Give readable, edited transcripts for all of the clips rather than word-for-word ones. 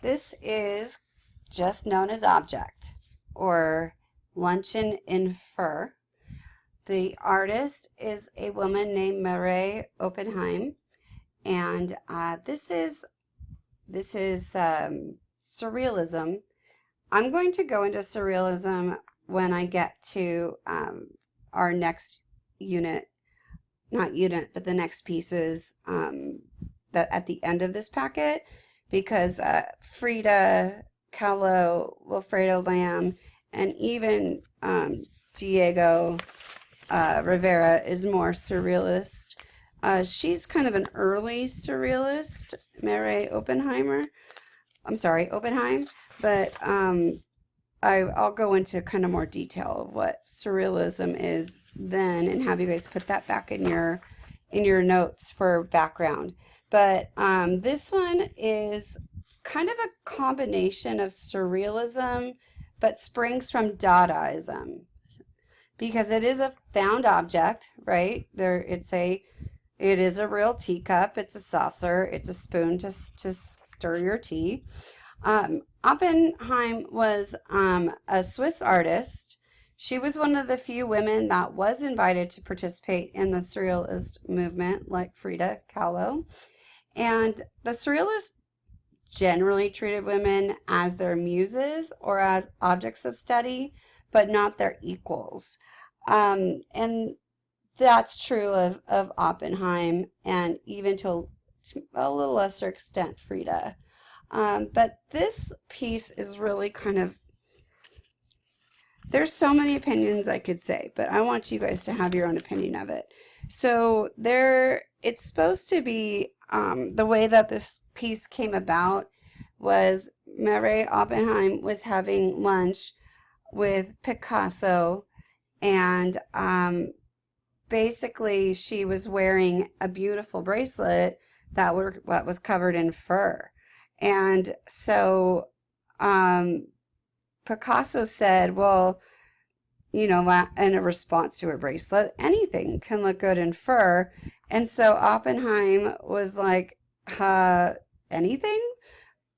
This is just known as object or luncheon in fur. The artist is a woman named Mary Oppenheim, and this is surrealism. I'm going to go into surrealism when I get to our next unit, not unit, but the next pieces that at the end of this packet, because Frida Kahlo, Wilfredo Lamb, and even Diego Rivera is more surrealist. She's kind of an early surrealist, Mary Oppenheimer. I'm sorry, Oppenheim, but I'll go into kind of more detail of what surrealism is then, and have you guys put that back in your notes for background. But this one is kind of a combination of surrealism, but springs from Dadaism, because it is a found object, right? It is a real teacup. It's a saucer. It's a spoon to stir your tea. Oppenheim was a Swiss artist. She was one of the few women that was invited to participate in the Surrealist movement, like Frida Kahlo. And the Surrealists generally treated women as their muses or as objects of study, but not their equals. And that's true of Oppenheim, and even to a little lesser extent, Frida. But this piece is really kind of, there's so many opinions I could say, but I want you guys to have your own opinion of it. So it's supposed to be, the way that this piece came about was Mary Oppenheim was having lunch with Picasso, and basically she was wearing a beautiful bracelet that was covered in fur. And so Picasso said, well, in a response to her bracelet, anything can look good in fur. And so Oppenheim was like, anything?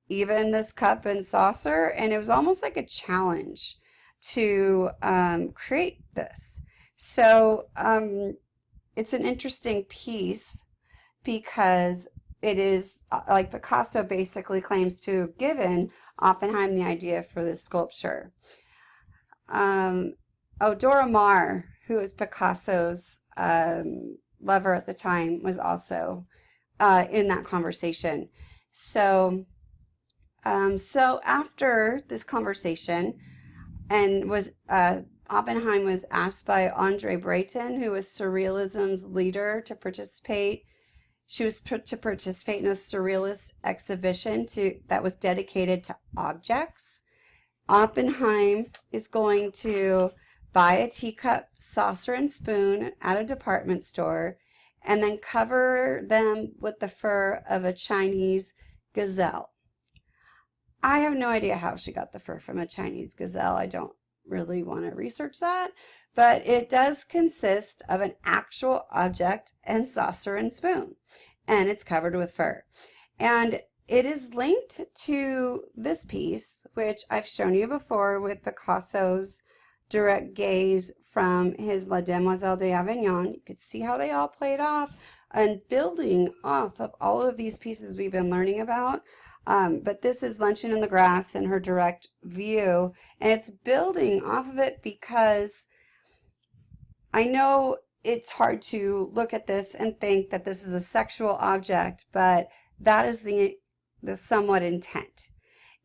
Even this cup and saucer? And it was almost like a challenge to create this. So it's an interesting piece because it is like Picasso basically claims to have given Oppenheim the idea for this sculpture. Dora Maar, who was Picasso's lover at the time, was also in that conversation. So after this conversation, and Oppenheim was asked by Andre Breton, who was Surrealism's leader, to participate. She was to participate in a surrealist exhibition that was dedicated to objects. Oppenheim is going to buy a teacup, saucer, and spoon at a department store, and then cover them with the fur of a Chinese gazelle. I have no idea how she got the fur from a Chinese gazelle. I don't really want to research that, but it does consist of an actual object and saucer and spoon, and it's covered with fur. And it is linked to this piece, which I've shown you before, with Picasso's direct gaze from his La Demoiselle d'Avignon. You could see how they all played off, and building off of all of these pieces we've been learning about. But this is Luncheon in the Grass and her direct view, and it's building off of it because I know it's hard to look at this and think that this is a sexual object, but that is the somewhat intent.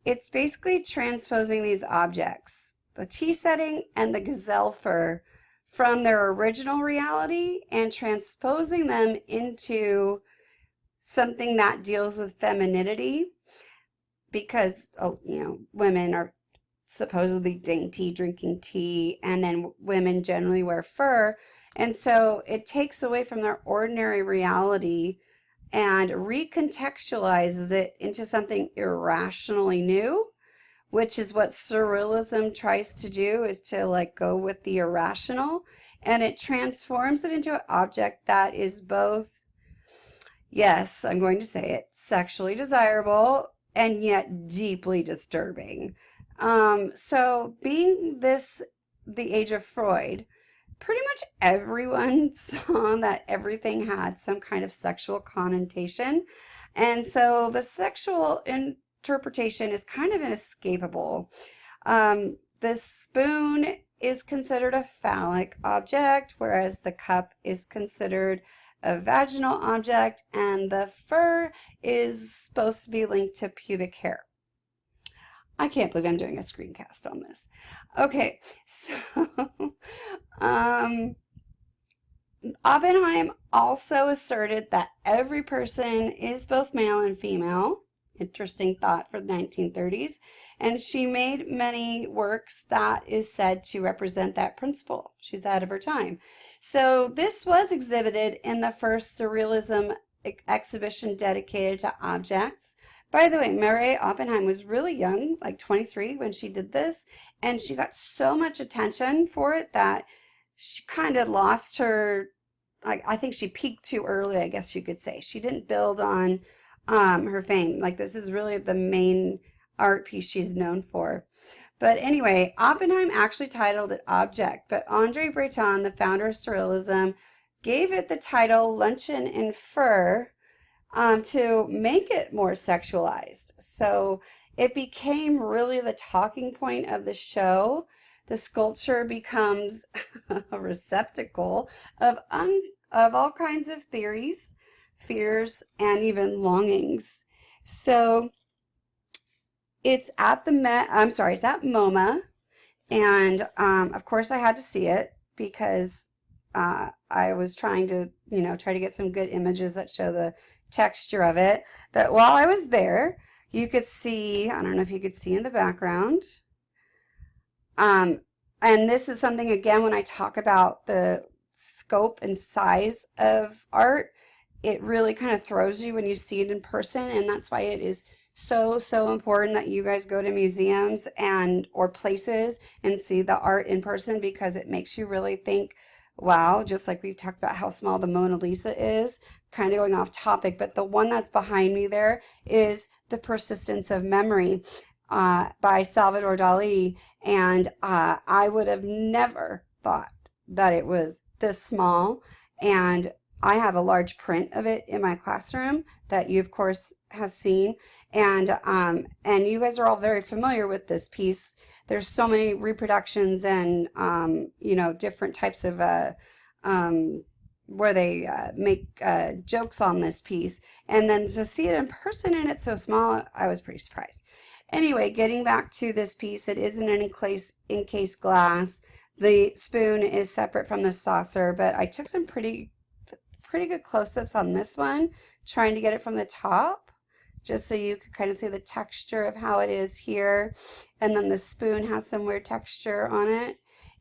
It's basically transposing these objects, the tea setting and the gazelle fur, from their original reality and transposing them into something that deals with femininity, because women are supposedly dainty, drinking tea, and then women generally wear fur, and so it takes away from their ordinary reality and recontextualizes it into something irrationally new, which is what surrealism tries to do, is to go with the irrational, and it transforms it into an object that is both, yes, I'm going to say it, sexually desirable and yet deeply disturbing. So being this the age of Freud, pretty much everyone saw that everything had some kind of sexual connotation. And so the sexual interpretation is kind of inescapable. The spoon is considered a phallic object, whereas the cup is considered a vaginal object, and the fur is supposed to be linked to pubic hair. I can't believe I'm doing a screencast on this. Okay, so Oppenheim also asserted that every person is both male and female. Interesting thought for the 1930s. And she made many works that is said to represent that principle. She's ahead of her time. So this was exhibited in the first Surrealism exhibition dedicated to objects. By the way, Mary Oppenheim was really young, like 23 when she did this, and she got so much attention for it that she kind of lost her, I think she peaked too early, I guess you could say. She didn't build on her fame. Like, this is really the main art piece she's known for. But anyway, Oppenheim actually titled it Object, but Andre Breton, the founder of Surrealism, gave it the title Luncheon in Fur to make it more sexualized. So it became really the talking point of the show. The sculpture becomes a receptacle of all kinds of theories, fears, and even longings. So it's at it's at MoMA, and of course I had to see it because I was trying to, try to get some good images that show the texture of it. But while I was there, you could see, I don't know if you could see in the background, and this is something, again, when I talk about the scope and size of art, it really kind of throws you when you see it in person, and that's why it is so important that you guys go to museums or places and see the art in person, because it makes you really think, wow, just like we've talked about how small the Mona Lisa is, kind of going off topic, but the one that's behind me there is The Persistence of Memory by Salvador Dali, and I would have never thought that it was this small, and I have a large print of it in my classroom that you, of course, have seen, and you guys are all very familiar with this piece. There's so many reproductions and different types of where they make jokes on this piece, and then to see it in person and it's so small, I was pretty surprised. Anyway, getting back to this piece, it is in an encased glass. The spoon is separate from the saucer, but I took some pretty good close-ups on this one, trying to get it from the top, just so you could kind of see the texture of how it is here. And then the spoon has some weird texture on it.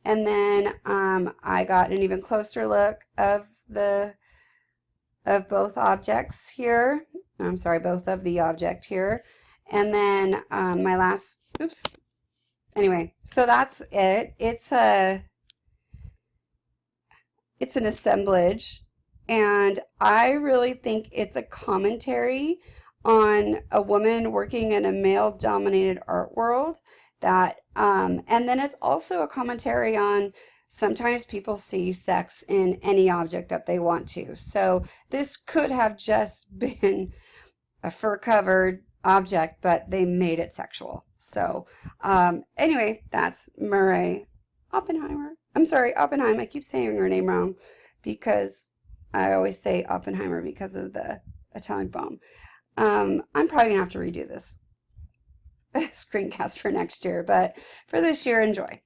And then I got an even closer look of both objects here. I'm sorry, both of the object here. And then anyway, so that's it. It's an assemblage, and I really think it's a commentary on a woman working in a male-dominated art world. And then it's also a commentary on sometimes people see sex in any object that they want to. So this could have just been a fur-covered object, but they made it sexual. So anyway, that's Murray Oppenheimer. I'm sorry, Oppenheim. I keep saying her name wrong because I always say Oppenheimer because of the atomic bomb. I'm probably gonna have to redo this screencast for next year, but for this year, enjoy.